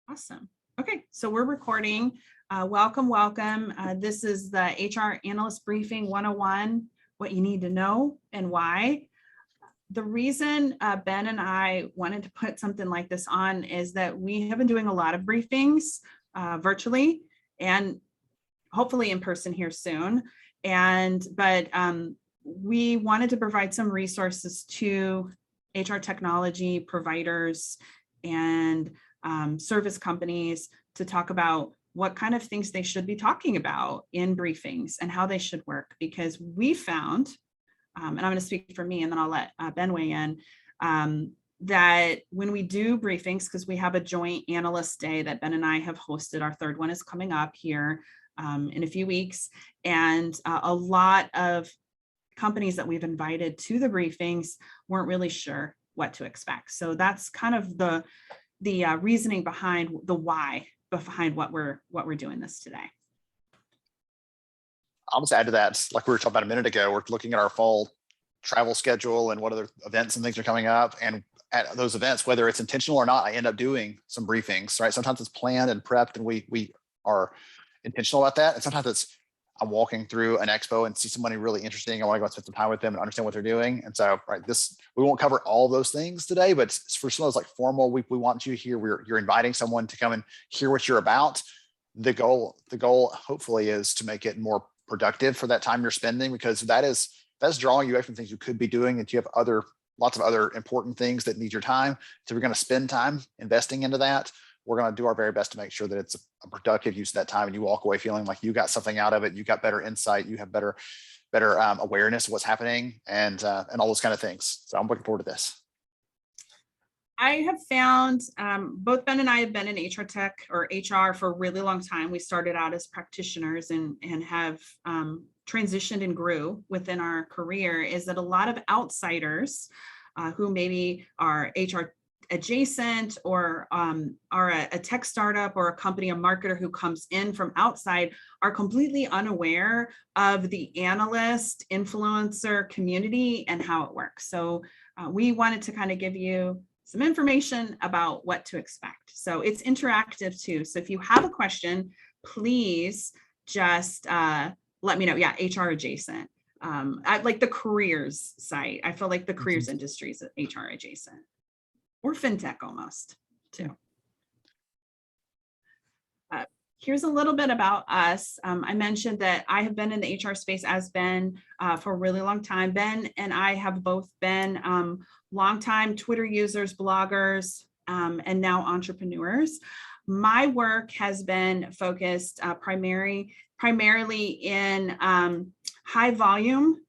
Awesome. Okay, so we're recording. Welcome. This is the HR Analyst Briefing 101, what you need to know and why. The reason Ben and I wanted to put something like this on is that we have been doing a lot of briefings virtually and hopefully in person here soon. But we wanted to provide some resources to HR technology providers and service companies to talk about what kind of things they should be talking about in briefings and how they should work. Because we found, and I'm going to speak for me and then I'll let Ben weigh in, that when we do briefings, because we have a joint analyst day that Ben and I have hosted, our third one is coming up here in a few weeks. And a lot of companies that we've invited to the briefings weren't really sure what to expect. So that's kind of the reasoning behind the why behind what we're doing this today. I'll just add to that, like we were talking about a minute ago, we're looking at our fall travel schedule and what other events and things are coming up. And at those events, whether it's intentional or not, I end up doing some briefings, right? Sometimes it's planned and prepped and we are intentional about that. And sometimes it's I'm walking through an expo and see somebody really interesting. I want to go and spend some time with them and understand what they're doing. And so, right, we won't cover all those things today, but for some of those like formal, we want you here. You're inviting someone to come and hear what you're about. The goal hopefully is to make it more productive for that time you're spending, because that's drawing you away from things you could be doing, and you have lots of other important things that need your time. So we're going to spend time investing into that. We're going to do our very best to make sure that it's a productive use of that time and you walk away feeling like you got something out of it. You got better insight. You have better awareness of what's happening and all those kind of things. So I'm looking forward to this. I have found both Ben and I have been in HRTech or HR for a really long time. We started out as practitioners and have transitioned and grew within our career, is that a lot of outsiders who maybe are HR adjacent or are a tech startup or a company, a marketer who comes in from outside, are completely unaware of the analyst influencer community and how it works. So we wanted to kind of give you some information about what to expect. So it's interactive too. So if you have a question, please just let me know. Yeah, HR adjacent. I like the careers site. I feel like the careers industry is HR adjacent. Or fintech almost too. Here's a little bit about us. I mentioned that I have been in the HR space as Ben for a really long time. Ben and I have both been longtime Twitter users, bloggers, and now entrepreneurs. My work has been focused primarily in high volume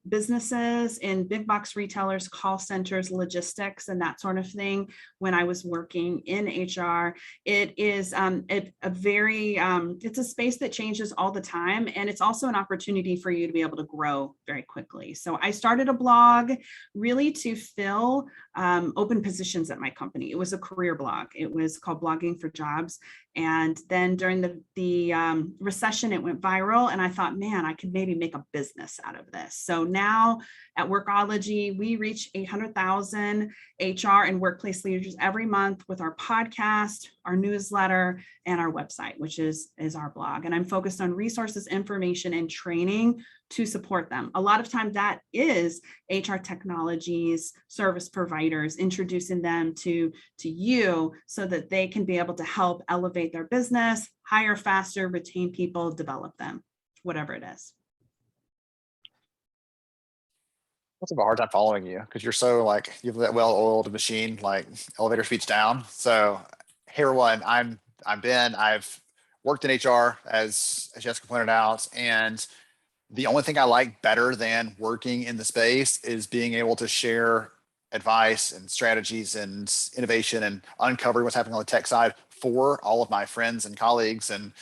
businesses, in big box retailers, call centers, logistics, and that sort of thing. When I was working in HR, it is it's a space that changes all the time, and it's also an opportunity for you to be able to grow very quickly. So I started a blog really to fill open positions at my company. It was a career blog. It was called Blogging for Jobs. And then during the recession, it went viral, and I thought, man, I could maybe make a business out of this. So now at Workology, we reach 800,000 HR and workplace leaders every month with our podcast, our newsletter, and our website, which is our blog. And I'm focused on resources, information, and training to support them. A lot of time that is HR technologies, service providers, introducing them to you so that they can be able to help elevate their business, hire faster, retain people, develop them, whatever it is. I have a hard time following you because you're so like, you have that well-oiled machine, like elevator speeds down. So hey everyone, I'm Ben. I've worked in HR as Jessica pointed out, and the only thing I like better than working in the space is being able to share advice and strategies and innovation and uncovering what's happening on the tech side for all of my friends and colleagues and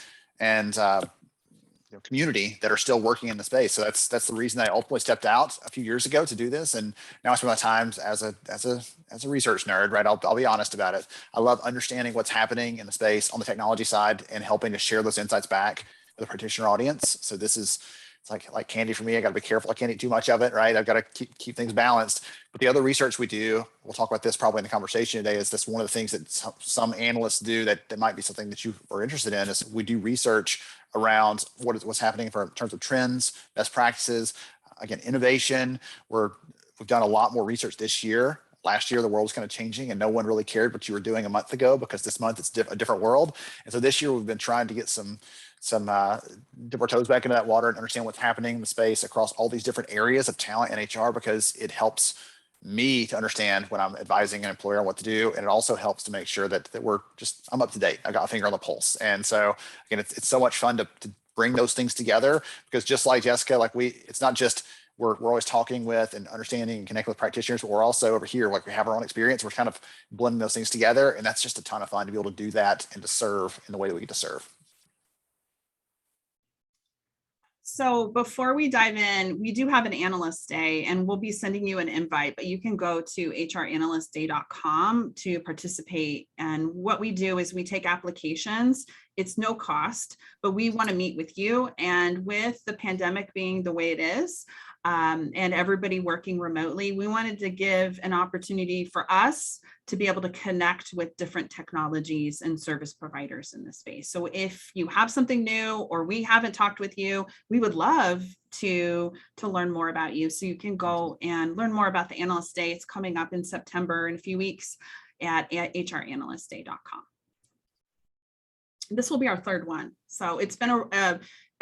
community that are still working in the space. So that's the reason I ultimately stepped out a few years ago to do this. And now I spend my time as a research nerd, right? I'll be honest about it. I love understanding what's happening in the space on the technology side and helping to share those insights back with a practitioner audience. So this is it's like candy for me. I got to be careful. I can't eat too much of it, right? I've got to keep things balanced. But the other research we do, we'll talk about this probably in the conversation today, is this one of the things that some analysts do that might be something that you are interested in, is we do research around what's happening in terms of trends, best practices, again, innovation. We've done a lot more research this year. Last year, the world was kind of changing and no one really cared what you were doing a month ago, because this month it's a different world. And so this year we've been trying to get dip our toes back into that water and understand what's happening in the space across all these different areas of talent and HR, because it helps me to understand when I'm advising an employer on what to do. And it also helps to make sure that I'm up to date. I got a finger on the pulse. And so again, it's so much fun to bring those things together, because just like Jessica, it's not just we're always talking with and understanding and connecting with practitioners, but we're also over here, we have our own experience. We're kind of blending those things together. And that's just a ton of fun to be able to do that and to serve in the way that we get to serve. So before we dive in, we do have an analyst day, and we'll be sending you an invite, but you can go to hranalystday.com to participate. And what we do is we take applications. It's no cost, but we want to meet with you. And with the pandemic being the way it is, and everybody working remotely, we wanted to give an opportunity for us to be able to connect with different technologies and service providers in this space. So if you have something new or we haven't talked with you, we would love to learn more about you. So you can go and learn more about the Analyst Day. It's coming up in September in a few weeks at hranalystday.com. This will be our third one. So it's been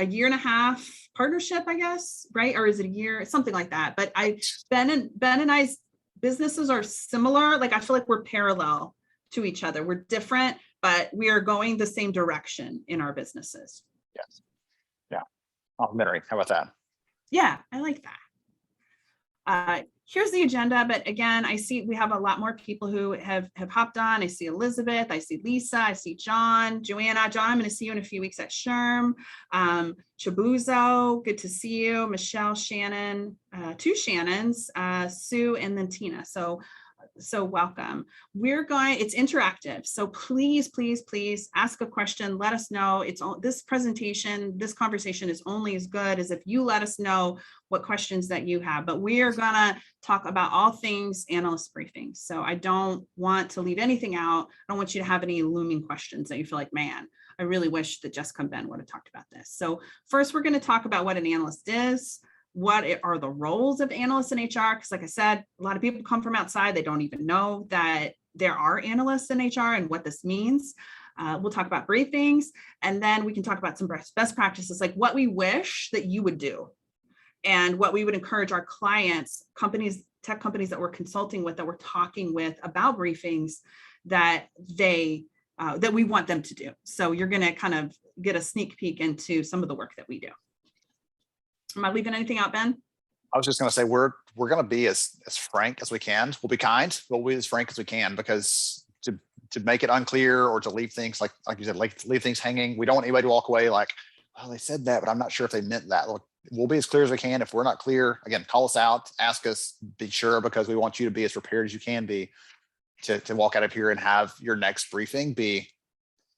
a year and a half partnership, I guess, right? Or is it a year? Something like that. But Ben and I's businesses are similar. I feel like we're parallel to each other. We're different, but we are going the same direction in our businesses. Yes. Yeah. Complimentary. How about that? Yeah, I like that. Here's the agenda, but again, I see we have a lot more people who have hopped on. I see Elizabeth, I see Lisa, I see John, Joanna. John, I'm going to see you in a few weeks at SHRM. Chabuzo, good to see you. Michelle, Shannon, two Shannons, Sue, and then Tina. So welcome. It's interactive. So please ask a question. Let us know. This conversation is only as good as if you let us know what questions that you have, but we are gonna talk about all things analyst briefings. So I don't want to leave anything out. I don't want you to have any looming questions that you feel like, man, I really wish that Jessica and Ben would have talked about this. So first we're gonna talk about what an analyst is. What are the roles of analysts in HR? Because like I said, a lot of people come from outside. They don't even know that there are analysts in HR and what this means. We'll talk about briefings, and then we can talk about some best practices, like what we wish that you would do and what we would encourage our clients, tech companies that we're consulting with, that we're talking with about briefings that we want them to do. So you're going to kind of get a sneak peek into some of the work that we do. Am I leaving anything out, Ben? I was just going to say, we're going to be as frank as we can. We'll be kind, but we'll be as frank as we can, because to make it unclear or to leave things like you said, leave things hanging. We don't want anybody to walk away like, oh, they said that, but I'm not sure if they meant that. Look, we'll be as clear as we can. If we're not clear, again, call us out, ask us, be sure, because we want you to be as prepared as you can be to walk out of here and have your next briefing be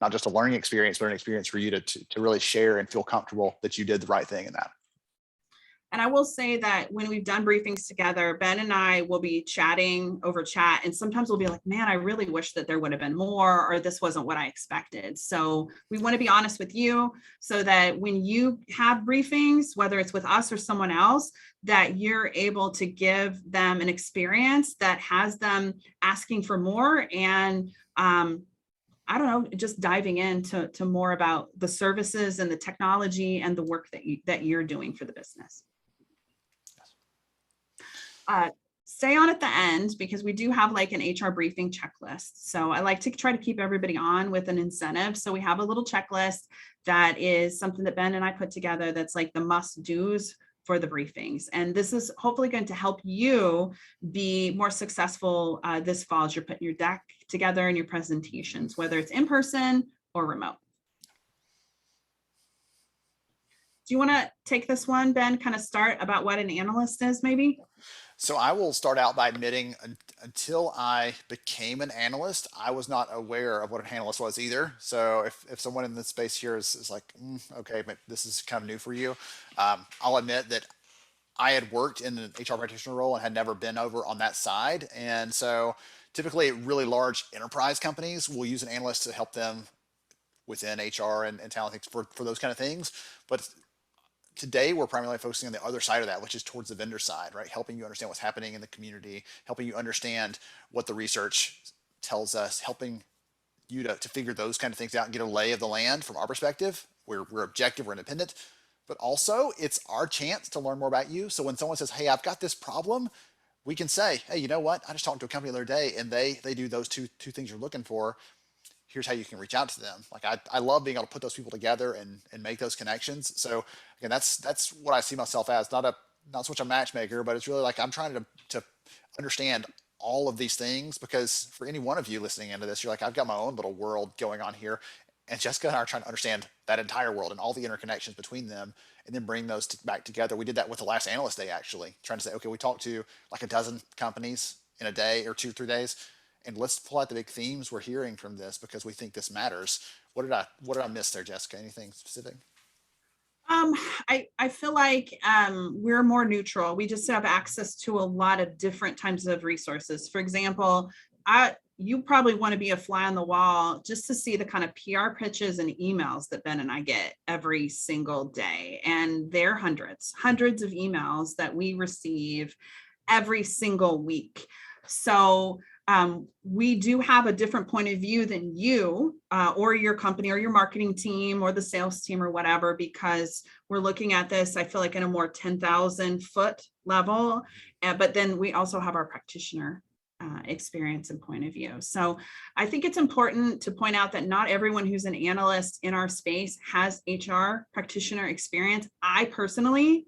not just a learning experience, but an experience for you to really share and feel comfortable that you did the right thing in that. And I will say that when we've done briefings together, Ben and I will be chatting over chat, and sometimes we'll be like, man, I really wish that there would have been more, or this wasn't what I expected. So we want to be honest with you so that when you have briefings, whether it's with us or someone else, that you're able to give them an experience that has them asking for more and I don't know, just diving into more about the services and the technology and the work that you're doing for the business. Stay on at the end, because we do have like an HR briefing checklist. So I like to try to keep everybody on with an incentive. So we have a little checklist that is something that Ben and I put together that's like the must-dos for the briefings. And this is hopefully going to help you be more successful this fall as you're putting your deck together and your presentations, whether it's in person or remote. you want to take this one, Ben, kind of start about what an analyst is maybe? So I will start out by admitting until I became an analyst, I was not aware of what an analyst was either. So if someone in this space here is like, okay, but this is kind of new for you, I'll admit that I had worked in an HR practitioner role and had never been over on that side. And so typically really large enterprise companies will use an analyst to help them within HR and talent things for those kind of things. But today we're primarily focusing on the other side of that, which is towards the vendor side, right? Helping you understand what's happening in the community, helping you understand what the research tells us, helping you to figure those kind of things out and get a lay of the land from our perspective. We're objective, we're independent, but also it's our chance to learn more about you. So when someone says, hey, I've got this problem, we can say, hey, you know what? I just talked to a company the other day and they do those two things you're looking for. Here's how you can reach out to them. Like I love being able to put those people together and make those connections. So again, that's what I see myself as, not so much a matchmaker, but it's really like I'm trying to understand all of these things, because for any one of you listening into this, you're like, I've got my own little world going on here. And Jessica and I are trying to understand that entire world and all the interconnections between them and then bring those back together. We did that with the last Analyst Day, actually, trying to say, okay, we talked to like a dozen companies in a day or 2 or 3 days. And let's pull out the big themes we're hearing from this because we think this matters. What did I miss there, Jessica? Anything specific? I feel like we're more neutral. We just have access to a lot of different types of resources. For example, you probably want to be a fly on the wall just to see the kind of PR pitches and emails that Ben and I get every single day. And they're hundreds of emails that we receive every single week. So we do have a different point of view than you or your company or your marketing team or the sales team or whatever, because we're looking at this, I feel like, in a more 10,000 foot level. But then we also have our practitioner experience and point of view. So I think it's important to point out that not everyone who's an analyst in our space has HR practitioner experience. I personally,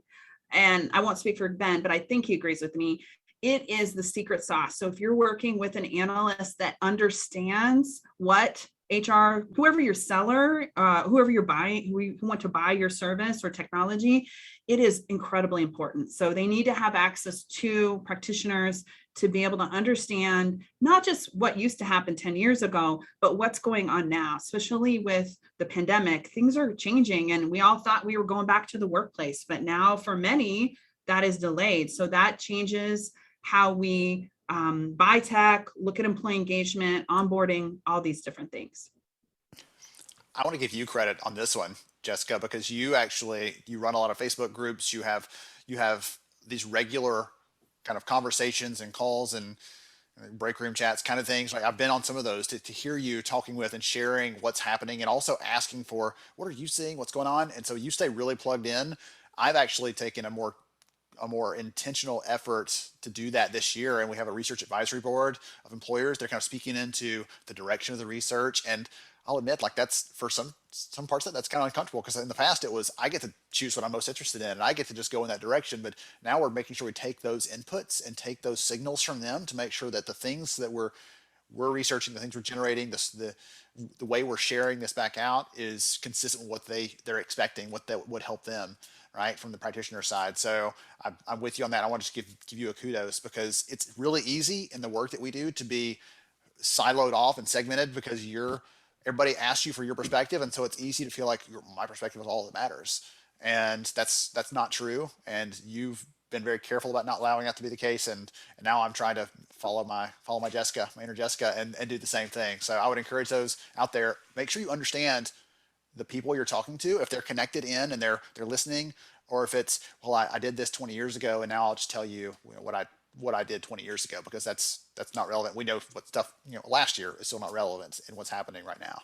and I won't speak for Ben, but I think he agrees with me, it is the secret sauce. So if you're working with an analyst that understands what HR, whoever your seller, whoever you're buying, who want to buy your service or technology, it is incredibly important. So they need to have access to practitioners to be able to understand not just what used to happen 10 years ago, but what's going on now, especially with the pandemic. Things are changing and we all thought we were going back to the workplace, but now for many, that is delayed. So that changes how we buy tech, look at employee engagement, onboarding, all these different things. I want to give you credit on this one, Jessica, because you run a lot of Facebook groups. You have these regular kind of conversations and calls and break room chats kind of things. Like I've been on some of those to hear you talking with and sharing what's happening and also asking for what are you seeing, what's going on. And so you stay really plugged in. I've actually taken a more intentional effort to do that this year. And we have a research advisory board of employers. They're kind of speaking into the direction of the research. And I'll admit, like that's for some parts of that's kind of uncomfortable because in the past it was, I get to choose what I'm most interested in and I get to just go in that direction. But now we're making sure we take those inputs and take those signals from them to make sure that the things that we're researching, the things we're generating, the way we're sharing this back out is consistent with what they're expecting, what that would help them, right, from the practitioner side. So I'm with you on that. I want to just give you a kudos because it's really easy in the work that we do to be siloed off and segmented because everybody asks you for your perspective, and so it's easy to feel like my perspective is all that matters, and that's not true. And you've been very careful about not allowing that to be the case, and now I'm trying to follow my Jessica, my inner Jessica, and do the same thing. So I would encourage those out there, make sure you understand the people you're talking to, if they're connected in and they're listening, or if it's, well, I did this 20 years ago and now I'll just tell you, what I did 20 years ago, because that's not relevant. We know what stuff last year is still not relevant in what's happening right now.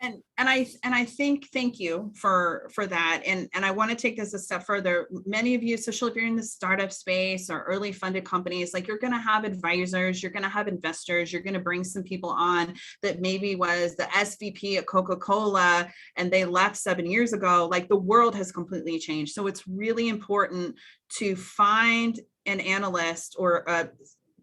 And I think, thank you for that. And I want to take this a step further. Many of you, especially if you're in the startup space or early funded companies, like you're going to have advisors, you're going to have investors, you're going to bring some people on that maybe was the SVP at Coca-Cola and they left 7 years ago. Like the world has completely changed. So it's really important to find an analyst or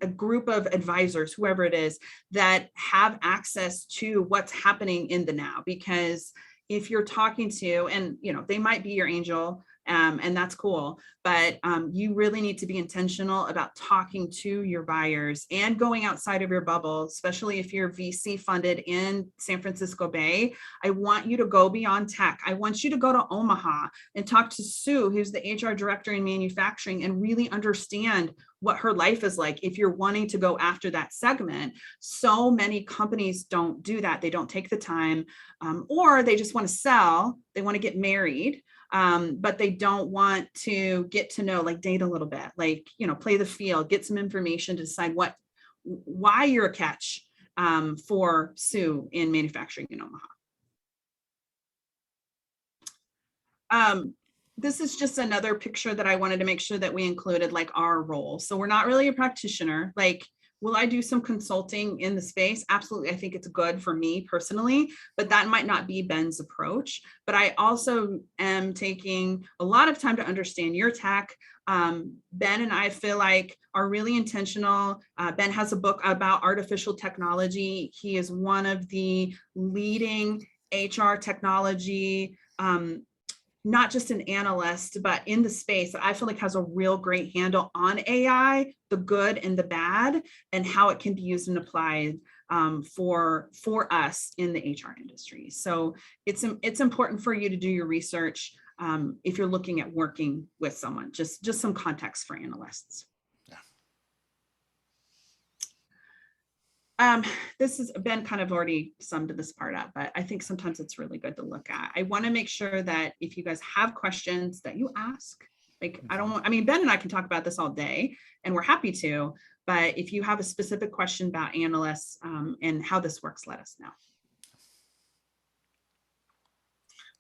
a group of advisors, whoever it is, that have access to what's happening in the now, because if you're talking to, and they might be your angel, and that's cool, but you really need to be intentional about talking to your buyers and going outside of your bubble, especially if you're VC funded in San Francisco Bay. I want you to go beyond tech. I want you to go to Omaha and talk to Sue, who's the HR director in manufacturing, and really understand what her life is like if you're wanting to go after that segment. So many companies don't do that. They don't take the time, or they just want to sell. They want to get married, but they don't want to get to know, like, date a little bit, like, play the field, get some information to decide why you're a catch for Sue in manufacturing in Omaha. This is just another picture that I wanted to make sure that we included, like, our role. So we're not really a practitioner. Like, will I do some consulting in the space? Absolutely. I think it's good for me personally, but that might not be Ben's approach. But I also am taking a lot of time to understand your tech. Ben and I feel like are really intentional. Ben has a book about artificial technology. He is one of the leading HR technology, not just an analyst, but in the space that I feel like has a real great handle on AI, the good and the bad, and how it can be used and applied for us in the HR industry. So it's important for you to do your research if you're looking at working with someone. Just some context for analysts. This is Ben kind of already summed this part up, but I think sometimes it's really good to look at. I want to make sure that if you guys have questions that you ask, like, Ben and I can talk about this all day and we're happy to, but if you have a specific question about analysts and how this works, let us know.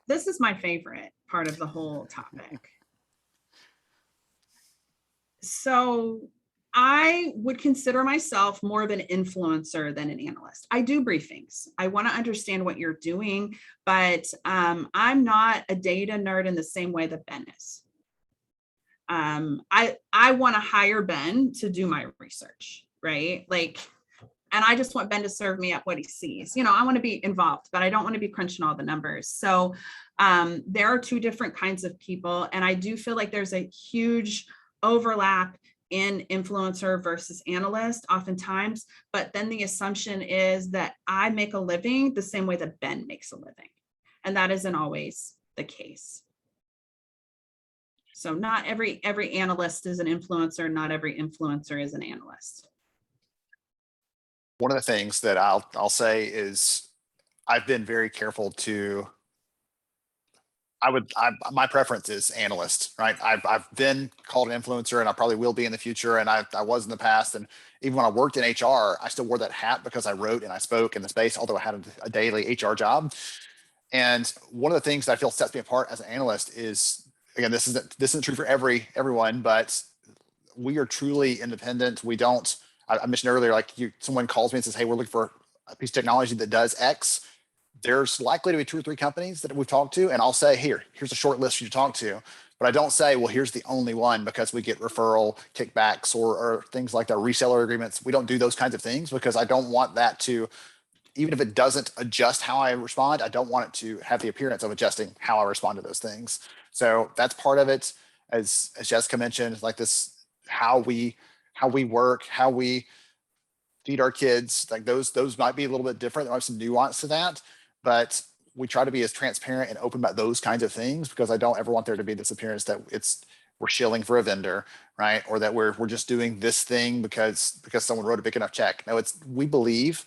This is my favorite part of the whole topic. So I would consider myself more of an influencer than an analyst. I do briefings. I want to understand what you're doing, but I'm not a data nerd in the same way that Ben is. I want to hire Ben to do my research, right? Like, and I just want Ben to serve me up what he sees. I want to be involved, but I don't want to be crunching all the numbers. So there are two different kinds of people, and I do feel like there's a huge overlap in influencer versus analyst oftentimes, but then the assumption is that I make a living the same way that Ben makes a living. And that isn't always the case. So not every analyst is an influencer, not every influencer is an analyst. One of the things that I'll say is I've been very careful to, my preference is analyst, right? I've been called an influencer and I probably will be in the future. And I was in the past. And even when I worked in HR, I still wore that hat because I wrote and I spoke in the space, although I had a daily HR job. And one of the things that I feel sets me apart as an analyst is, again, this isn't true for everyone, but we are truly independent. We don't, I mentioned earlier, like someone calls me and says, hey, we're looking for a piece of technology that does X. There's likely to be 2 or 3 companies that we've talked to, and I'll say, here's a short list for you to talk to, but I don't say, well, here's the only one, because we get referral kickbacks or things like that, reseller agreements. We don't do those kinds of things because I don't want that to, even if it doesn't adjust how I respond, I don't want it to have the appearance of adjusting how I respond to those things. So that's part of it. As Jessica mentioned, like this, how we work, how we feed our kids, like those might be a little bit different. There might be some nuance to that, but we try to be as transparent and open about those kinds of things, because I don't ever want there to be this appearance that we're shilling for a vendor, right? Or that we're just doing this thing because someone wrote a big enough check. No, we believe.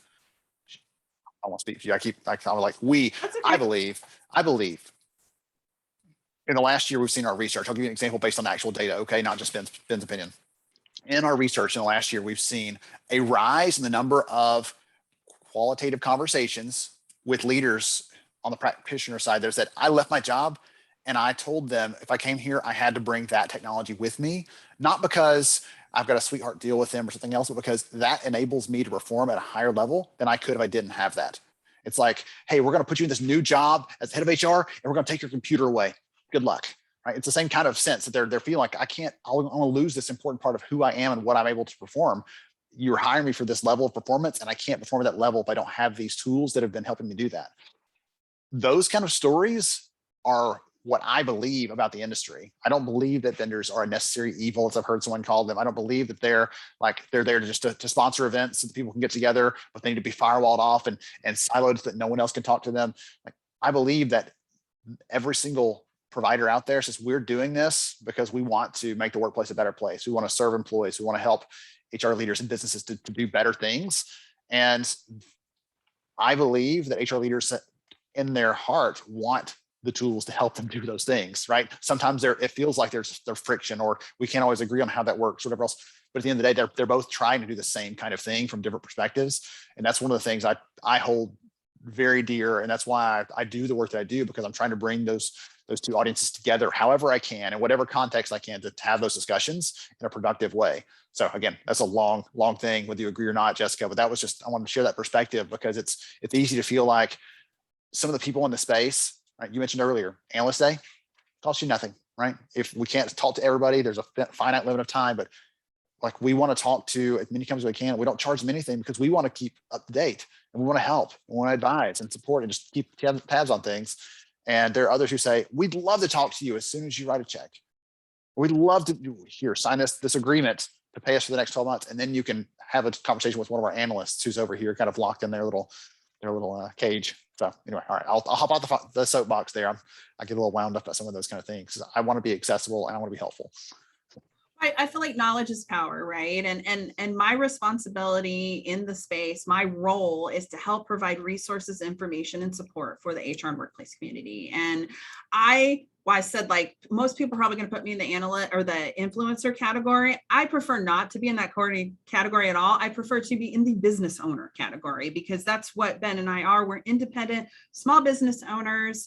I won't speak for you. I'm like, okay. I believe in the last year, we've seen our research. I'll give you an example based on actual data. Okay. Not just Ben's opinion. In our research in the last year, we've seen a rise in the number of qualitative conversations with leaders on the practitioner side. There's that I left my job and I told them if I came here, I had to bring that technology with me, not because I've got a sweetheart deal with them or something else, but because that enables me to perform at a higher level than I could if I didn't have that. It's like, hey, we're going to put you in this new job as head of HR and we're going to take your computer away. Good luck. Right? It's the same kind of sense that they're feeling like I'm going to lose this important part of who I am and what I'm able to perform. You're hiring me for this level of performance, and I can't perform at that level if I don't have these tools that have been helping me do that. those kind of stories are what I believe about the industry. I don't believe that vendors are a necessary evil, as I've heard someone call them. I don't believe that they're there to sponsor events so that people can get together, but they need to be firewalled off and siloed so that no one else can talk to them. Like, I believe that every single provider out there says we're doing this because we want to make the workplace a better place. We want to serve employees. We want to help HR leaders and businesses to do better things. And I believe that HR leaders in their heart want the tools to help them do those things, right? Sometimes it feels like there's friction, or we can't always agree on how that works, whatever else. But at the end of the day, they're both trying to do the same kind of thing from different perspectives. And that's one of the things I hold very dear. And that's why I do the work that I do, because I'm trying to bring those two audiences together however I can, in whatever context I can, to have those discussions in a productive way. So again, that's a long thing, whether you agree or not, Jessica, but that was just, I wanted to share that perspective, because it's easy to feel like some of the people in the space, right? You mentioned earlier, Analyst Day costs you nothing, right? If we can't talk to everybody, there's a finite limit of time, but like, we want to talk to as many companies as we can. We don't charge them anything because we want to keep up to date, and we want to help, we want to advise and support and just keep tabs on things. And there are others who say, we'd love to talk to you as soon as you write a check. We'd love to sign this agreement to pay us for the next 12 months. And then you can have a conversation with one of our analysts who's over here kind of locked in their little cage. So anyway, all right, I'll hop out the soapbox there. I get a little wound up about some of those kind of things. I want to be accessible and I want to be helpful. I feel like knowledge is power, right? And my responsibility in the space, my role is to help provide resources, information, and support for the HR and workplace community. And I said, like, most people are probably going to put me in the analyst or the influencer category. I prefer not to be in that category at all. I prefer to be in the business owner category, because that's what Ben and I are. We're independent small business owners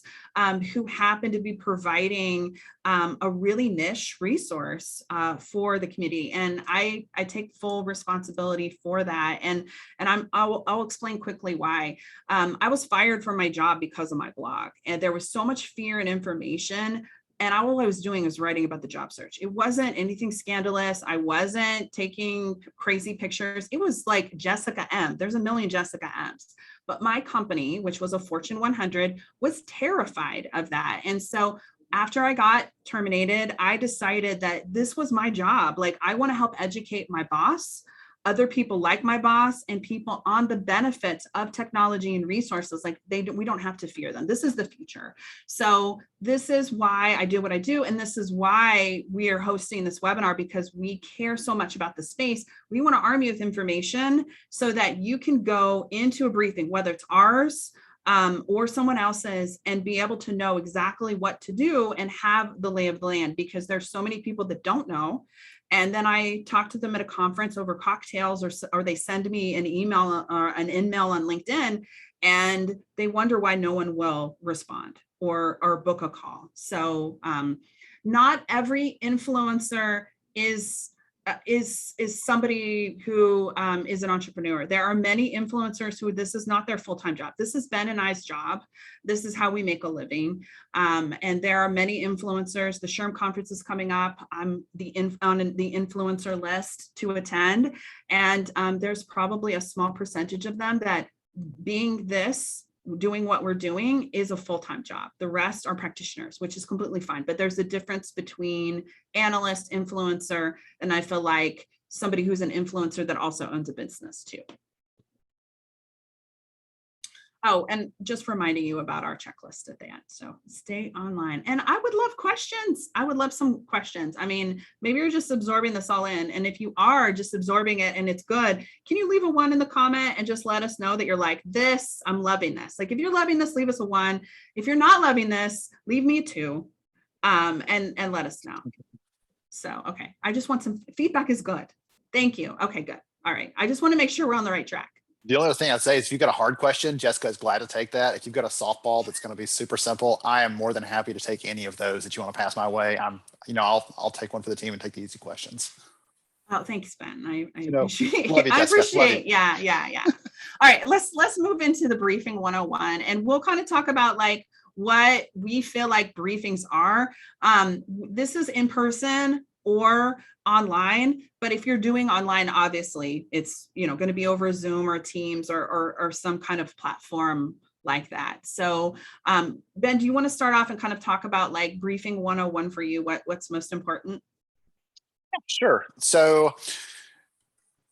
who happen to be providing a really niche resource for the community. And I take full responsibility for that. And I'll explain quickly why. I was fired from my job because of my blog, and there was so much fear and information. And all I was doing was writing about the job search. It wasn't anything scandalous. I wasn't taking crazy pictures. It was like Jessica M. There's a million Jessica M's. But my company, which was a Fortune 100, was terrified of that. And so after I got terminated, I decided that this was my job. Like, I want to help educate my boss, other people like my boss, and people on the benefits of technology and resources. Like, we don't have to fear them. This is the future. So this is why I do what I do. And this is why we are hosting this webinar, because we care so much about the space. We want to arm you with information so that you can go into a briefing, whether it's ours or someone else's, and be able to know exactly what to do and have the lay of the land, because there's so many people that don't know. And then I talk to them at a conference over cocktails, or they send me an email or an in-mail on LinkedIn, and they wonder why no one will respond or book a call. So not every influencer is somebody who is an entrepreneur. There are many influencers who this is not their full-time job. This is Ben and I's job. This is how we make a living. And there are many influencers. The SHRM conference is coming up. I'm on the influencer list to attend. And there's probably a small percentage of them that doing what we're doing is a full-time job. The rest are practitioners, which is completely fine. But there's a difference between analyst, influencer, and I feel like somebody who's an influencer that also owns a business too. Oh, and just reminding you about our checklist at the end. So stay online. And I would love questions. I would love some questions. I mean, maybe you're just absorbing this all in. And if you are just absorbing it and it's good, can you leave a 1 in the comment and just let us know that you're like, this, I'm loving this. Like, if you're loving this, leave us a 1. If you're not loving this, leave me a 2 and let us know. So, okay. I just want some feedback is good. Thank you. Okay, good. All right. I just want to make sure we're on the right track. The only other thing I'd say is, if you've got a hard question, Jessica is glad to take that. If you've got a softball that's going to be super simple, I am more than happy to take any of those that you want to pass my way. I'll take one for the team and take the easy questions. Oh, thanks, Ben. I appreciate love you, I Jessica. appreciate. Yeah. All right, let's move into the briefing 101, and we'll kind of talk about like what we feel like briefings are. This is in person or online, but if you're doing online, obviously it's going to be over Zoom or Teams or some kind of platform like that. So Ben, do you want to start off and kind of talk about like briefing 101 for you? What's most important? Sure. So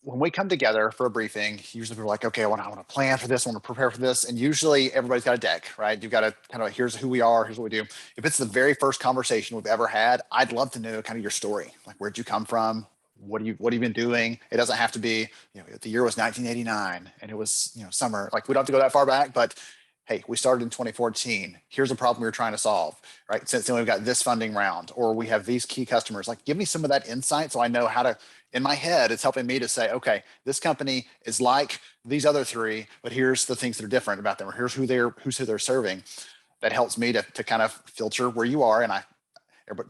when we come together for a briefing, usually we're like, okay, I want to plan for this, I want to prepare for this. And usually everybody's got a deck, right? You've got to kind of, here's who we are, here's what we do. If it's the very first conversation we've ever had, I'd love to know kind of your story. Like, where'd you come from? What have you been doing? It doesn't have to be, the year was 1989 and it was, summer. Like, we don't have to go that far back, but hey, we started in 2014. Here's a problem we were trying to solve, right? Since then we've got this funding round, or we have these key customers. Like, give me some of that insight so I know how to, in my head, it's helping me to say, okay, this company is like these other three, but here's the things that are different about them, or here's who they're serving. That helps me to kind of filter where you are. And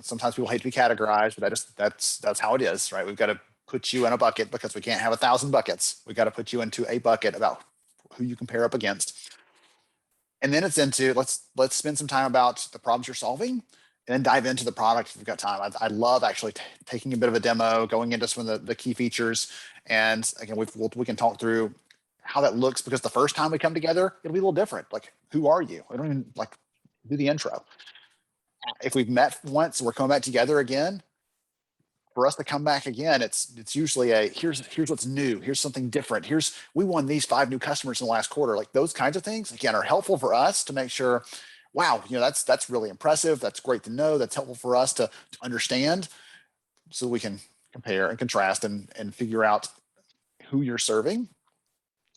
sometimes people hate to be categorized, but that's how it is, right? We've got to put you in a bucket because we can't have 1,000 buckets. We've got to put you into a bucket about who you compare up against. And then it's into, let's spend some time about the problems you're solving, and then dive into the product if we've got time. I love actually taking a bit of a demo, going into some of the key features. And again, we can talk through how that looks, because the first time we come together, it'll be a little different. Like, who are you? I don't even like do the intro. If we've met once and we're coming back together again, for us to come back again, it's usually here's what's new. Here's something different. We won these 5 new customers in the last quarter. Like, those kinds of things, again, are helpful for us to make sure, wow, that's really impressive. That's great to know. That's helpful for us to understand, so we can compare and contrast and figure out who you're serving.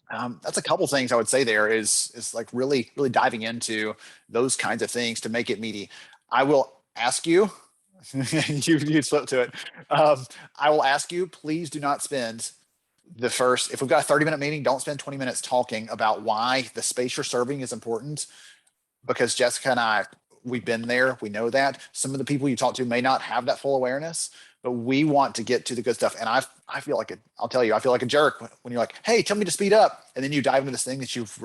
That's a couple things I would say there is like really diving into those kinds of things to make it meaty. I will ask you, you flip to it. I will ask you, please do not spend if we've got a 30-minute meeting, don't spend 20 minutes talking about why the space you're serving is important, because Jessica and I, we've been there. We know that some of the people you talk to may not have that full awareness, but we want to get to the good stuff. And I feel like I'll tell you, I feel like a jerk when you're like, hey, tell me to speed up. And then you dive into this thing that you've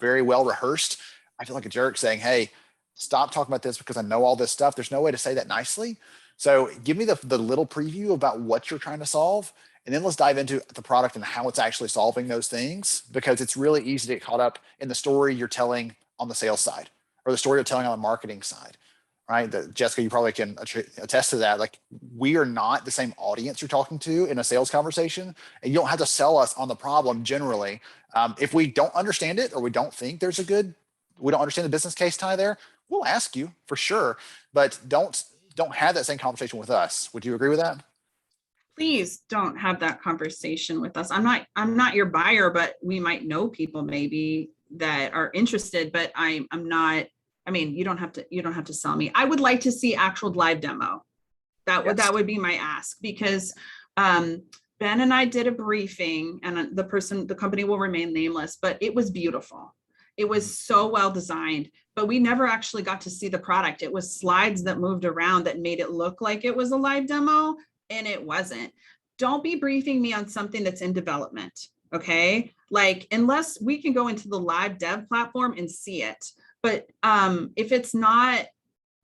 very well rehearsed. I feel like a jerk saying, hey, stop talking about this because I know all this stuff. There's no way to say that nicely. So give me the little preview about what you're trying to solve. And then let's dive into the product and how it's actually solving those things, because it's really easy to get caught up in the story you're telling on the sales side, or the story you're telling on the marketing side, right? Jessica, you probably can attest to that. Like, we are not the same audience you're talking to in a sales conversation, and you don't have to sell us on the problem generally. If we don't understand it, or we don't think we don't understand the business case tie there, we'll ask you for sure, but don't have that same conversation with us. Would you agree with that? Please don't have that conversation with us. I'm not your buyer, but we might know people maybe that are interested, but I'm not. I mean, you don't have to sell me. I would like to see actual live demo. That would be my ask, because Ben and I did a briefing, and the company will remain nameless, but it was beautiful. It was so well designed, but we never actually got to see the product. It was slides that moved around that made it look like it was a live demo, and it wasn't. Don't be briefing me on something that's in development, okay? Like, unless we can go into the live dev platform and see it. But if it's not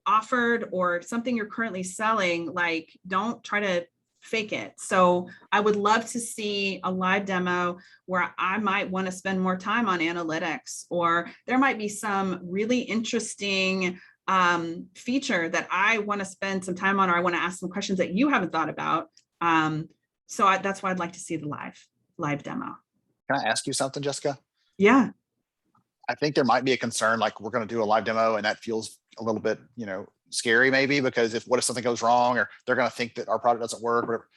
offered or something you're currently selling, like, don't try to fake it. So I would love to see a live demo where I might want to spend more time on analytics, or there might be some really interesting feature that I want to spend some time on, or I want to ask some questions that you haven't thought about. That's why I'd like to see the live demo. Can I ask you something, Jessica? Yeah. I think there might be a concern, like, we're going to do a live demo and that feels a little bit, scary maybe, because what if something goes wrong, or they're going to think that our product doesn't work, whatever.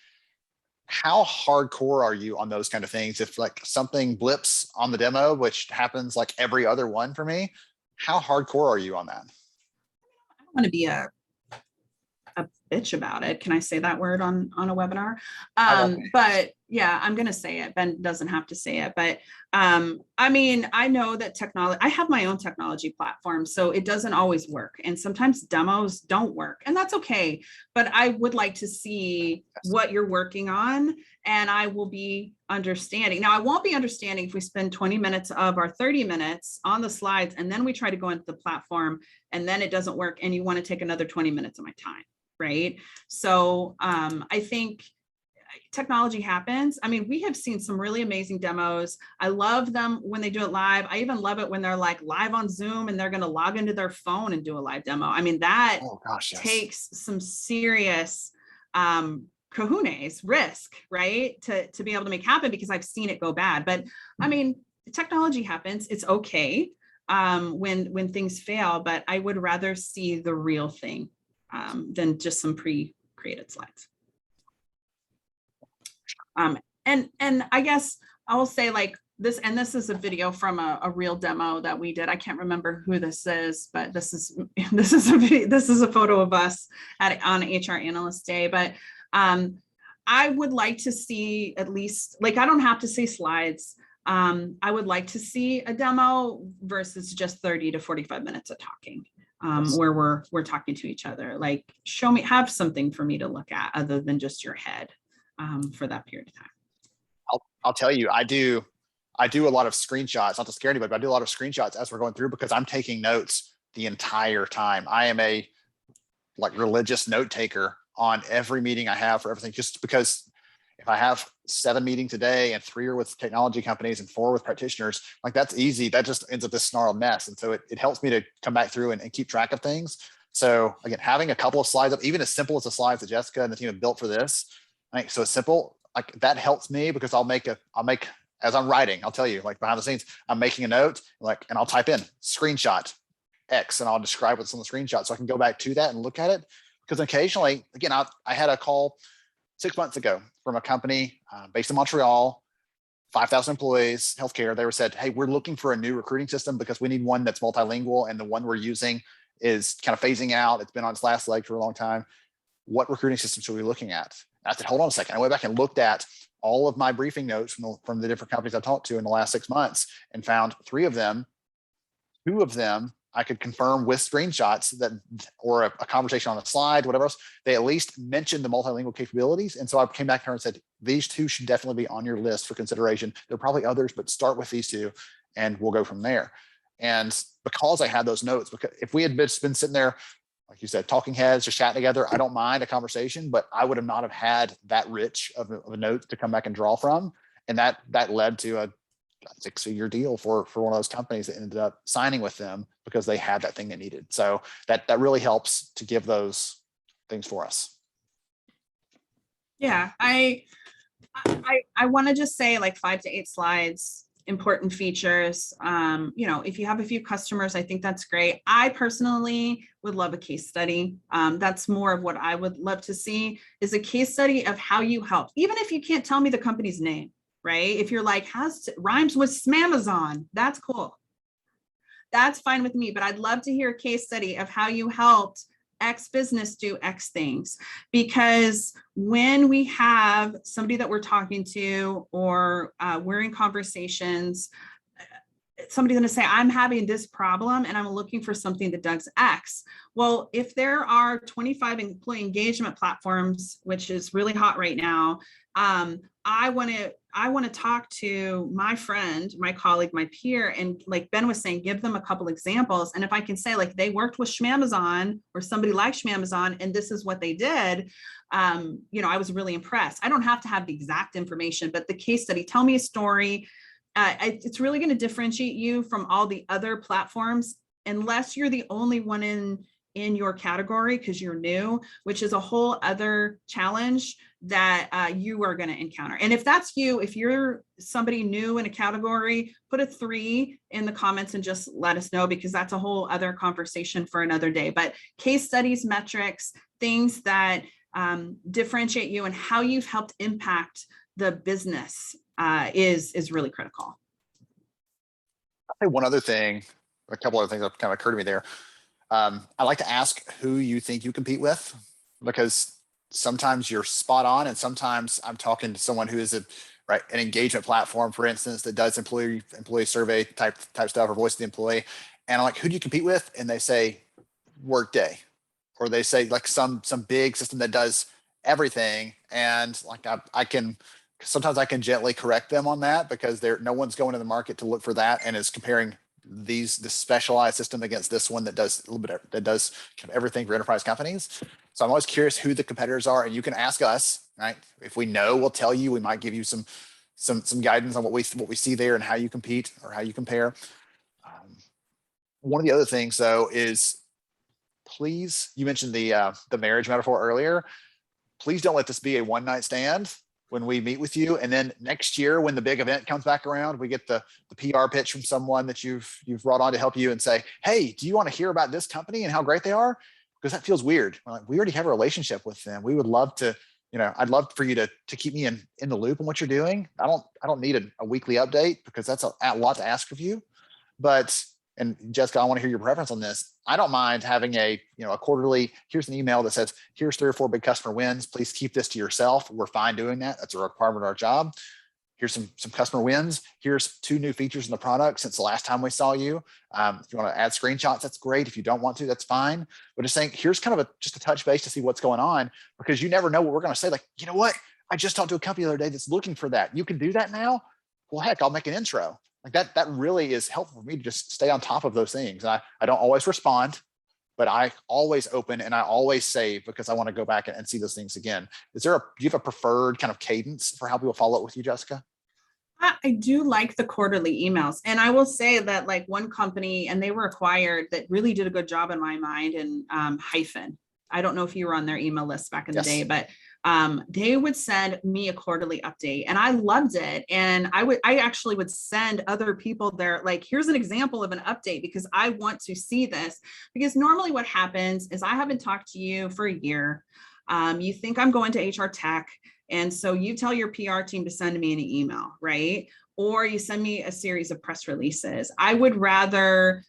How hardcore are you on those kind of things? If like something blips on the demo, which happens like every other one for me, how hardcore are you on that? I don't want to be a bitch about it. Can I say that word on a webinar? But yeah, I'm going to say it. Ben doesn't have to say it, but I mean, I know that I have my own technology platform, so it doesn't always work. And sometimes demos don't work, and that's okay. But I would like to see what you're working on, and I will be understanding. Now, I won't be understanding if we spend 20 minutes of our 30 minutes on the slides, and then we try to go into the platform, and then it doesn't work, and you want to take another 20 minutes of my time. Right. So I think technology happens. I mean, we have seen some really amazing demos. I love them when they do it live. I even love it when they're like live on Zoom and they're going to log into their phone and do a live demo. I mean, that Oh gosh, yes. takes some serious kahunas risk, right? To be able to make happen, because I've seen it go bad. But I mean, technology happens. It's okay when things fail, but I would rather see the real thing than just some pre-created slides. And I guess I'll say like this, and this is a video from a real demo that we did. I can't remember who this is, but this is a photo of us on HR Analyst Day. But I would like to see at least, like, I don't have to see slides. I would like to see a demo versus just 30 to 45 minutes of talking. Where we're talking to each other. Like, show me, have something for me to look at other than just your head for that period of time. I'll tell you, I do a lot of screenshots, not to scare anybody, but I do a lot of screenshots as we're going through, because I'm taking notes the entire time. I am a like religious note taker on every meeting I have for everything, just because if I have 7 meetings a day and 3 are with technology companies and 4 with practitioners, like that's easy. That just ends up this snarled mess. And so it helps me to come back through and keep track of things. So again, having a couple of slides up, even as simple as the slides that Jessica and the team have built for this, like, so it's simple, like that helps me, because I'll make as I'm writing, I'll tell you, like behind the scenes, I'm making a note, like, and I'll type in screenshot X and I'll describe what's on the screenshot so I can go back to that and look at it. Because occasionally, again, I had a call 6 months ago from a company based in Montreal, 5,000 employees, healthcare. They were said, hey, we're looking for a new recruiting system because we need one that's multilingual, and the one we're using is kind of phasing out. It's been on its last leg for a long time. What recruiting system should we be looking at? And I said, hold on a second. I went back and looked at all of my briefing notes from the different companies I've talked to in the last 6 months and found 3 of them, 2 of them I could confirm with screenshots that, or a conversation on a slide, whatever else, they at least mentioned the multilingual capabilities. And so I came back to her and said, these 2 should definitely be on your list for consideration. There are probably others, but start with these 2 and we'll go from there. And because I had those notes, because if we had been sitting there, like you said, talking heads, just chatting together, I don't mind a conversation, but I would have not have had that rich of a note to come back and draw from. And that led to a 6-figure deal for one of those companies that ended up signing with them because they had that thing they needed. So that really helps to give those things for us. Yeah, I want to just say like 5 to 8 slides, important features. If you have a few customers, I think that's great. I personally would love a case study. That's more of what I would love to see, is a case study of how you help, even if you can't tell me the company's name. Right? If you're like, rhymes with Smamazon, that's cool. That's fine with me, but I'd love to hear a case study of how you helped X business do X things. Because when we have somebody that we're talking to, or we're in conversations, somebody's going to say, I'm having this problem and I'm looking for something that does X. Well, if there are 25 employee engagement platforms, which is really hot right now, I want to talk to my friend, my colleague, my peer, and like Ben was saying, give them a couple examples. And if I can say like they worked with Schmamazon or somebody like Schmamazon, and this is what they did, I was really impressed. I don't have to have the exact information, but the case study, tell me a story. It's really going to differentiate you from all the other platforms, unless you're the only one in your category because you're new, which is a whole other challenge that you are going to encounter. And if that's you, if you're somebody new in a category, put a 3 in the comments and just let us know, because that's a whole other conversation for another day. But case studies, metrics, things that differentiate you and how you've helped impact the business is really critical. I'll say one other thing, a couple other things that kind of occurred to me there. I like to ask who you think you compete with, because sometimes you're spot on, and sometimes I'm talking to someone who is an engagement platform, for instance, that does employee survey type stuff, or voice of the employee, and I'm like, who do you compete with? And they say Workday, or they say like some big system that does everything, and like sometimes I can gently correct them on that, because no one's going to the market to look for that and is comparing this specialized system against this one that does a little bit, that does kind of everything for enterprise companies. So I'm always curious who the competitors are, and you can ask us right? If we know, we'll tell you. We might give you some guidance on what we see there and how you compete or how you compare. One of the other things though is, please, you mentioned the marriage metaphor earlier. Please don't let this be a one night stand when we meet with you. And then next year, when the big event comes back around, we get the PR pitch from someone that you've brought on to help you and say, hey, do you want to hear about this company and how great they are? Because that feels weird. We're like, we already have a relationship with them. We would love to, I'd love for you to keep me in the loop on what you're doing. I don't need a weekly update because that's a lot to ask of you. But, and Jessica, I want to hear your preference on this. I don't mind having a quarterly, here's an email that says, here's 3 or 4 big customer wins. Please keep this to yourself. We're fine doing that. That's a requirement of our job. Here's some customer wins. Here's 2 new features in the product since the last time we saw you. If you want to add screenshots, that's great. If you don't want to, that's fine. But just saying, here's kind of just a touch base to see what's going on, because you never know what we're going to say. Like, you know what? I just talked to a company the other day that's looking for that. You can do that now? Well, heck, I'll make an intro. Like that really is helpful for me to just stay on top of those things. And I don't always respond, but I always open and I always save because I want to go back and see those things again. Do you have a preferred kind of cadence for how people follow up with you, Jessica? I do like the quarterly emails. And I will say that like one company, and they were acquired, that really did a good job in my mind, and Hyphen. I don't know if you were on their email list back in the day, but they would send me a quarterly update and I loved it. And I actually would send other people there, like, here's an example of an update because I want to see this. Because normally what happens is I haven't talked to you for a year. You think I'm going to HRTech. And so you tell your PR team to send me an email, right? Or you send me a series of press releases. I would rather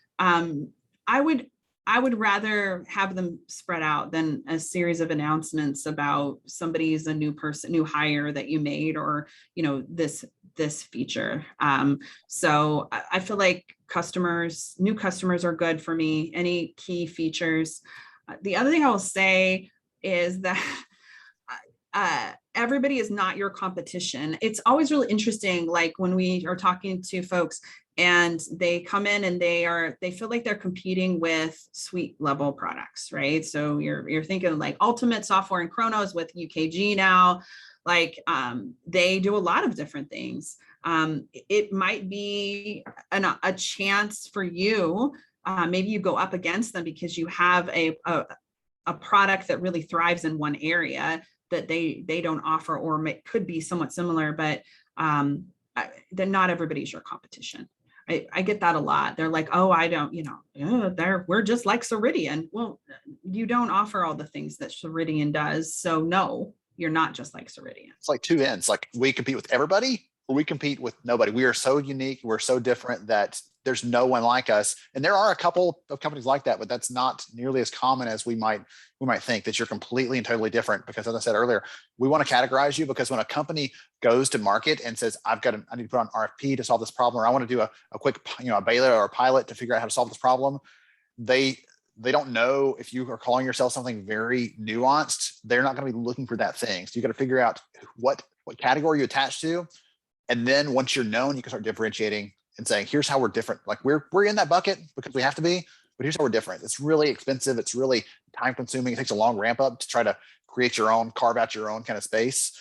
rather have them spread out than a series of announcements about somebody's a new hire that you made, or this feature. So I feel like new customers are good for me. Any key features. The other thing I will say is that everybody is not your competition. It's always really interesting, like when we are talking to folks and they come in and they feel like they're competing with suite level products, right? So you're thinking like Ultimate Software and Chronos with UKG now, like they do a lot of different things. It might be a chance for you. Maybe you go up against them because you have a product that really thrives in one area that they don't offer, or could be somewhat similar, but then not everybody's your competition. I get that a lot. They're like, oh, I don't, we're just like Ceridian. Well, you don't offer all the things that Ceridian does. So no, you're not just like Ceridian. It's like two ends. Like we compete with everybody or we compete with nobody. We are so unique. We're so different that there's no one like us. And there are a couple of companies like that, but that's not nearly as common as we might think, that you're completely and totally different. Because as I said earlier, we want to categorize you, because when a company goes to market and says, I need to put on RFP to solve this problem, or I want to do a quick, a beta or a pilot to figure out how to solve this problem, they don't know if you are calling yourself something very nuanced. They're not going to be looking for that thing. So you got to figure out what category you attach to. And then once you're known, you can start differentiating and saying, here's how we're different. Like we're in that bucket because we have to be, but here's how we're different. It's really expensive. It's really time consuming. It takes a long ramp up to try to create your own, carve out your own kind of space.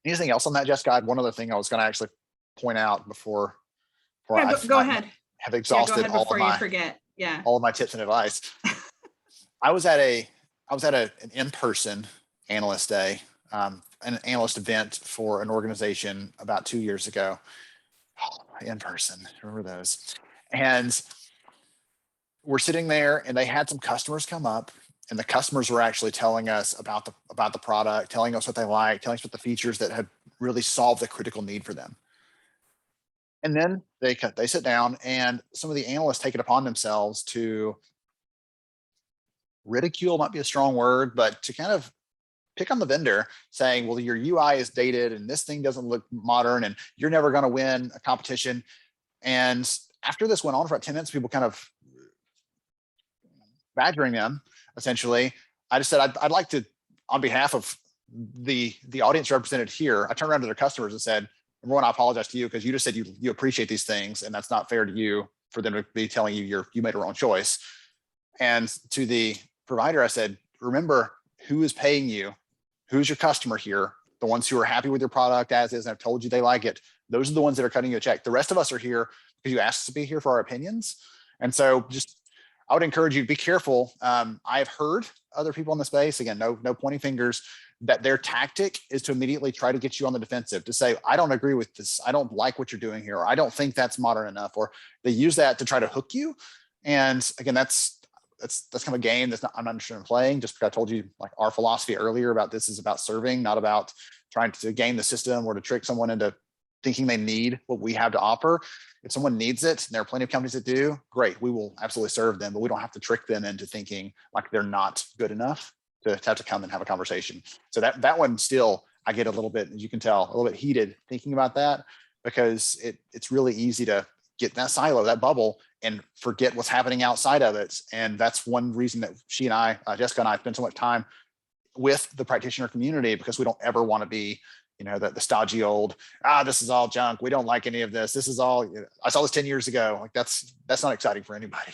Anything else on that, Jessica? I had one other thing I was going to actually point out before go ahead. Have exhausted all of my tips and advice. I was at an in-person analyst day, an analyst event for an organization about 2 years ago. In person, remember those? And we're sitting there, and they had some customers come up, and the customers were actually telling us about the product, telling us what they like, telling us what the features that had really solved the critical need for them. And then they sit down, and some of the analysts take it upon themselves to ridicule, might be a strong word, but to kind of pick on the vendor, saying, well, your UI is dated and this thing doesn't look modern and you're never going to win a competition. And after this went on for about 10 minutes, people kind of badgering them, essentially. I just said, I'd like to, on behalf of the audience represented here, I turned around to their customers and said, number one, I apologize to you because you just said you appreciate these things, and that's not fair to you for them to be telling you you made a wrong choice. And to the provider, I said, remember who is paying you who's your customer here? The ones who are happy with your product as is and have told you they like it. Those are the ones that are cutting you a check. The rest of us are here because you asked us to be here for our opinions. And so I would encourage you to be careful. I've heard other people in the space, again, no pointing fingers, that their tactic is to immediately try to get you on the defensive, to say, I don't agree with this. I don't like what you're doing here. Or I don't think that's modern enough. Or they use that to try to hook you. And again, that's kind of a game I'm not interested in playing, just because I told you like our philosophy earlier about this is about serving, not about trying to game the system or to trick someone into thinking they need what we have to offer. If someone needs it, and there are plenty of companies that do, great, we will absolutely serve them, but we don't have to trick them into thinking like they're not good enough to have to come and have a conversation. So that one still, I get a little bit, as you can tell, a little bit heated thinking about that, because it's really easy to get in that silo, that bubble, and forget what's happening outside of it. And that's one reason that she and I, Jessica and I, spend so much time with the practitioner community, because we don't ever want to be, the stodgy old, this is all junk. We don't like any of this. This is all, I saw this 10 years ago. Like that's not exciting for anybody.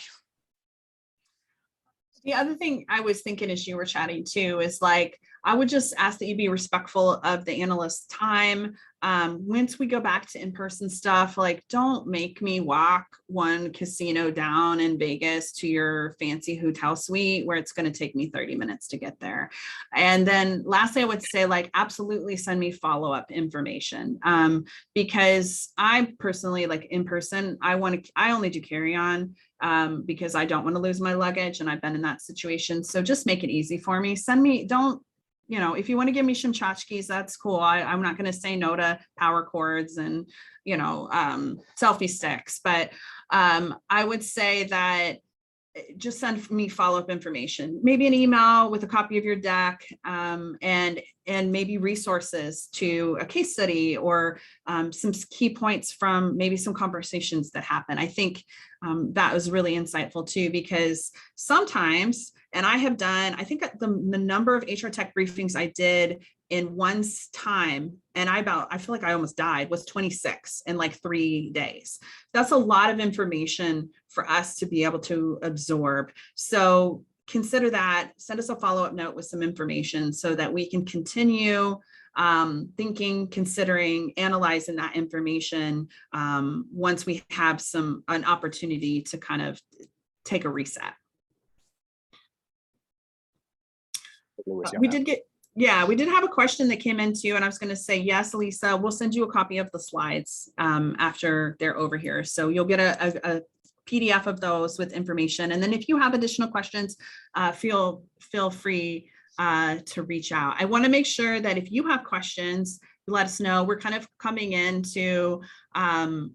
The other thing I was thinking as you were chatting too is like, I would just ask that you be respectful of the analyst's time. Once we go back to in-person stuff, like don't make me walk one casino down in Vegas to your fancy hotel suite where it's going to take me 30 minutes to get there. And then lastly, I would say like, absolutely send me follow-up information, because I personally like in person, I only do carry-on because I don't want to lose my luggage, and I've been in that situation. So just make it easy for me. If you want to give me some tchotchkes, that's cool. I'm not going to say no to power cords and, selfie sticks, but I would say that just send me follow-up information, maybe an email with a copy of your deck, and maybe resources to a case study or some key points from maybe some conversations that happen. I think that was really insightful too, because sometimes, and I think the number of HRTech briefings I did in one time, and I feel like I almost died, was 26 in like 3 days. That's a lot of information for us to be able to absorb. So consider that, send us a follow-up note with some information so that we can continue thinking, considering, analyzing that information once we have an opportunity to kind of take a reset. We did have a question that came into, and I was going to say, yes, Lisa, we'll send you a copy of the slides after they're over here. So you'll get a PDF of those with information. And then if you have additional questions, feel free to reach out. I want to make sure that if you have questions, let us know. We're kind of coming into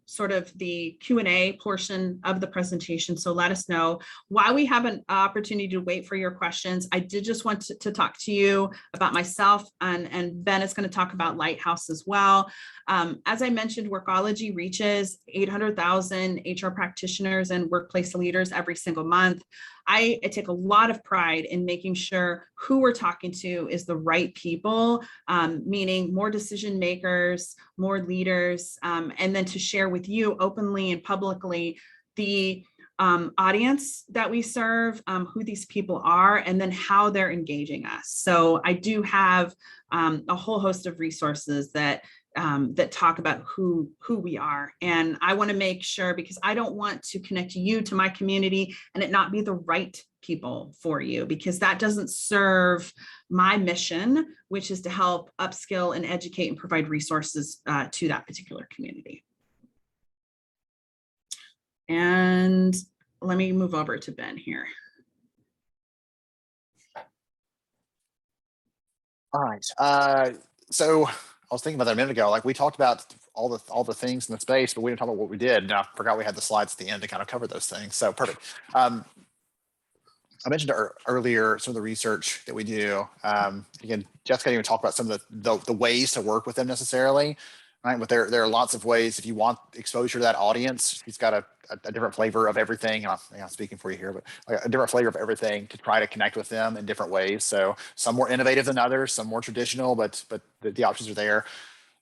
sort of the Q&A portion of the presentation. So let us know. While we have an opportunity to wait for your questions, I did just want to talk to you about myself, and Ben is going to talk about Lighthouse as well. As I mentioned, Workology reaches 800,000 HR practitioners and workplace leaders every single month. I take a lot of pride in making sure who we're talking to is the right people, meaning more decision makers, more leaders, and then to share with you openly and publicly the audience that we serve, who these people are, and then how they're engaging us. So I do have a whole host of resources that talk about who we are. And I want to make sure, because I don't want to connect you to my community and it not be the right people for you, because that doesn't serve my mission, which is to help upskill and educate and provide resources to that particular community. And let me move over to Ben here. All right. So I was thinking about that a minute ago. Like we talked about all the things in the space, but we didn't talk about what we did. And I forgot we had the slides at the end to kind of cover those things. So perfect. I mentioned earlier some of the research that we do. Again, Jessica didn't even talk about some of the ways to work with them necessarily, right? But there are lots of ways. If you want exposure to that audience, he's got a different flavor of everything. I'm speaking for you here, but like a different flavor of everything to try to connect with them in different ways. So some more innovative than others, some more traditional, but the options are there.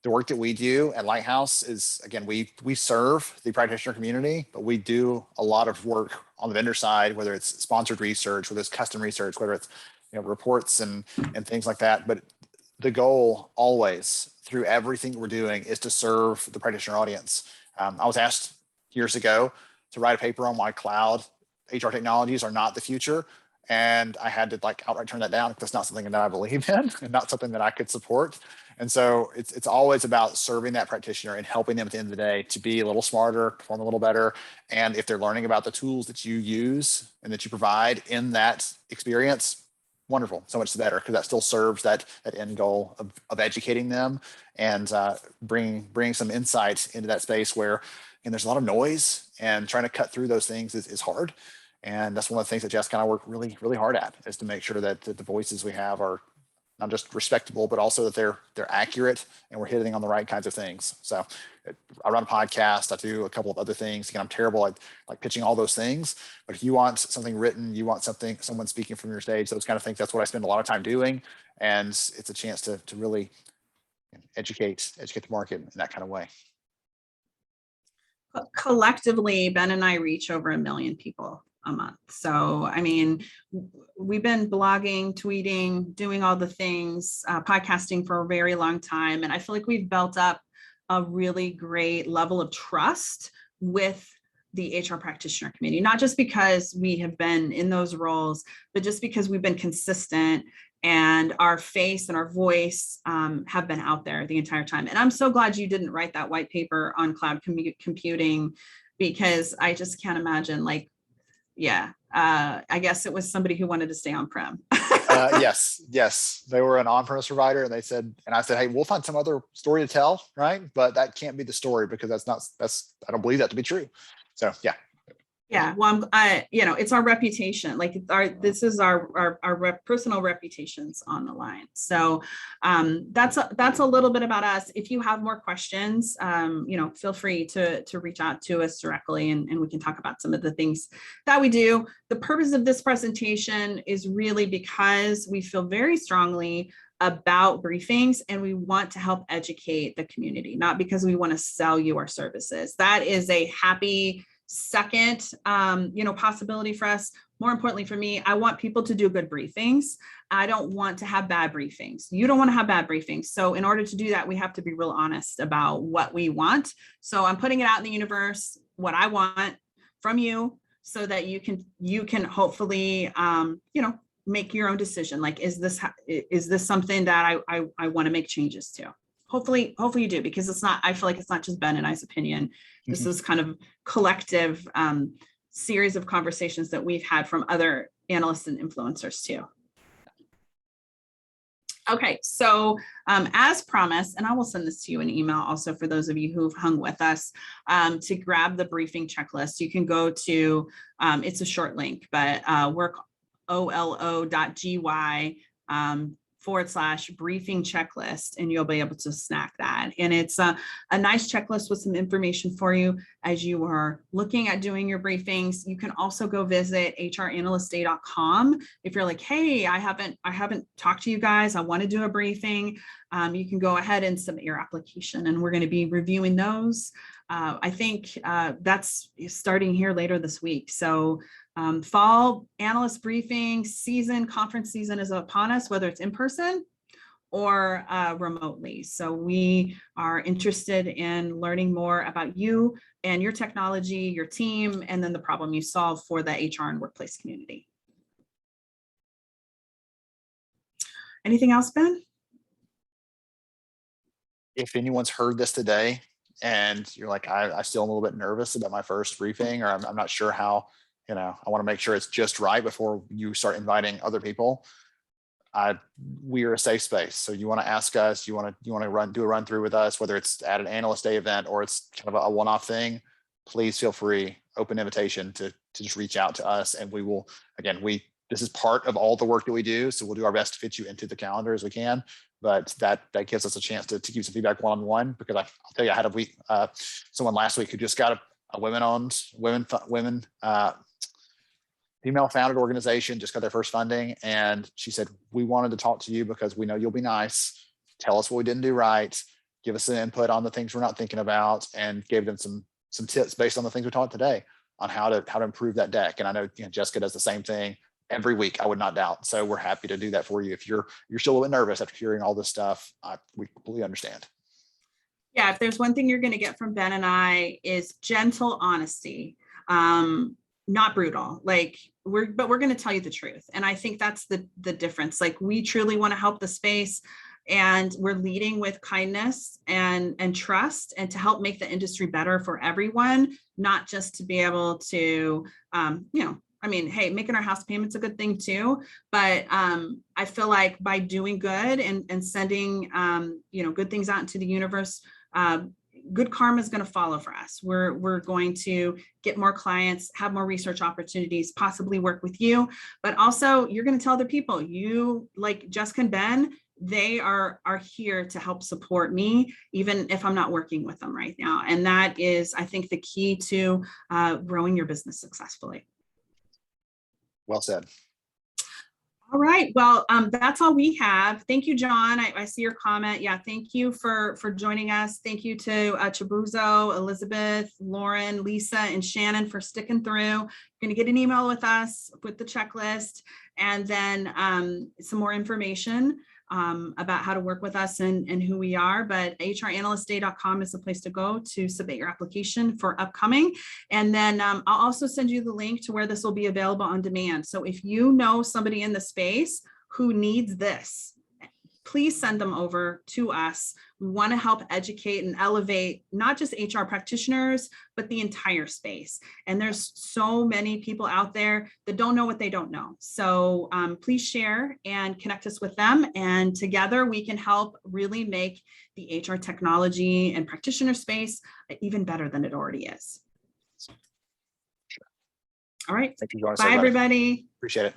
The work that we do at Lighthouse is, again, we serve the practitioner community, but we do a lot of work on the vendor side, whether it's sponsored research, whether it's custom research, whether it's reports and things like that. But the goal always through everything we're doing is to serve the practitioner audience. I was asked years ago to write a paper on why cloud HR technologies are not the future. And I had to like outright turn that down because that's not something that I believe in and not something that I could support. And so it's always about serving that practitioner and helping them at the end of the day to be a little smarter, perform a little better. And if they're learning about the tools that you use and that you provide in that experience, wonderful, so much better, because that still serves that end goal of educating them and bringing some insight into that space where there's a lot of noise, and trying to cut through those things is hard. And that's one of the things that Jessica and I work really, really hard at, is to make sure that the voices we have are not just respectable, but also that they're accurate and we're hitting on the right kinds of things. So I run a podcast, I do a couple of other things. Again, I'm terrible at like pitching all those things, but if you want something written, you want someone speaking from your stage, those kind of things, that's what I spend a lot of time doing. And it's a chance to really educate the market in that kind of way. Collectively, Ben and I reach over 1 million people a month. So, I mean, we've been blogging, tweeting, doing all the things, podcasting for a very long time. And I feel like we've built up a really great level of trust with the HR practitioner community, not just because we have been in those roles, but just because we've been consistent and our face and our voice have been out there the entire time. And I'm so glad you didn't write that white paper on cloud computing, because I just can't imagine, like, yeah, I guess it was somebody who wanted to stay on-prem. Yes. They were an on-premise provider, and I said, hey, we'll find some other story to tell, right? But that can't be the story, because I don't believe that to be true. So yeah. Yeah, well, it's our reputation. Like this is our personal reputations on the line. So that's a little bit about us. If you have more questions, feel free to reach out to us directly, and we can talk about some of the things that we do. The purpose of this presentation is really because we feel very strongly about briefings, and we want to help educate the community, not because we want to sell you our services. That is a happy second, possibility for us. More importantly for me, I want people to do good briefings. I don't want to have bad briefings. You don't want to have bad briefings. So in order to do that, we have to be real honest about what we want. So I'm putting it out in the universe, what I want from you, so that you can hopefully, make your own decision. Like, is this something that I want to make changes to? Hopefully you do, because I feel like it's not just Ben and I's opinion. This is kind of collective series of conversations that we've had from other analysts and influencers too. Okay, so as promised, and I will send this to you in email also for those of you who've hung with us, to grab the briefing checklist. You can go to, it's a short link, but workolo.gy /briefing checklist, and you'll be able to snack that. And it's a nice checklist with some information for you as you are looking at doing your briefings. You can also go visit hranalystday.com. If you're like, hey, I haven't talked to you guys, I want to do a briefing, you can go ahead and submit your application, and we're going to be reviewing those. I think that's starting here later this week. So fall analyst briefing season, conference season is upon us, whether it's in person or remotely. So we are interested in learning more about you and your technology, your team, and then the problem you solve for the HR and workplace community. Anything else, Ben? If anyone's heard this today and you're like, I still am a little bit nervous about my first briefing, or I'm not sure how, I want to make sure it's just right before you start inviting other people. We are a safe space. So you want to ask us, you want to do a run through with us, whether it's at an Analyst Day event or it's kind of a one-off thing, please feel free, open invitation to just reach out to us. And we will, again, this is part of all the work that we do. So we'll do our best to fit you into the calendar as we can. But that gives us a chance to give some feedback one-on-one, because I'll tell you, I had someone last week who just got a female-founded organization, just got their first funding, and she said, we wanted to talk to you because we know you'll be nice. Tell us what we didn't do right. Give us some input on the things we're not thinking about, and gave them some tips based on the things we talked today on how to improve that deck. And I know Jessica does the same thing. every week, I would not doubt. So we're happy to do that for you. If you're still a little bit nervous after hearing all this stuff, we completely understand. Yeah, if there's one thing you're going to get from Ben and I is gentle honesty, not brutal. Like we're going to tell you the truth. And I think that's the difference. Like we truly want to help the space, and we're leading with kindness and trust, and to help make the industry better for everyone, not just to be able to, I mean, hey, making our house payments a good thing too, but I feel like by doing good and sending, good things out into the universe, good karma is going to follow for us. We're going to get more clients, have more research opportunities, possibly work with you, but also you're going to tell other people. You, like Jessica and Ben, they are here to help support me, even if I'm not working with them right now. And that is, I think, the key to growing your business successfully. Well said. All right. Well, that's all we have. Thank you, John. I see your comment. Yeah, thank you for joining us. Thank you to Chabuzo, Elizabeth, Lauren, Lisa, and Shannon for sticking through. You're going to get an email with us with the checklist, and then some more information about how to work with us and who we are. But hranalystday.com is the place to go to submit your application for upcoming. And then I'll also send you the link to where this will be available on demand. So if you know somebody in the space who needs this, please send them over to us. We want to help educate and elevate not just HR practitioners, but the entire space. And there's so many people out there that don't know what they don't know. So please share and connect us with them. And together we can help really make the HR technology and practitioner space even better than it already is. All right. Thank you, bye, everybody. Appreciate it.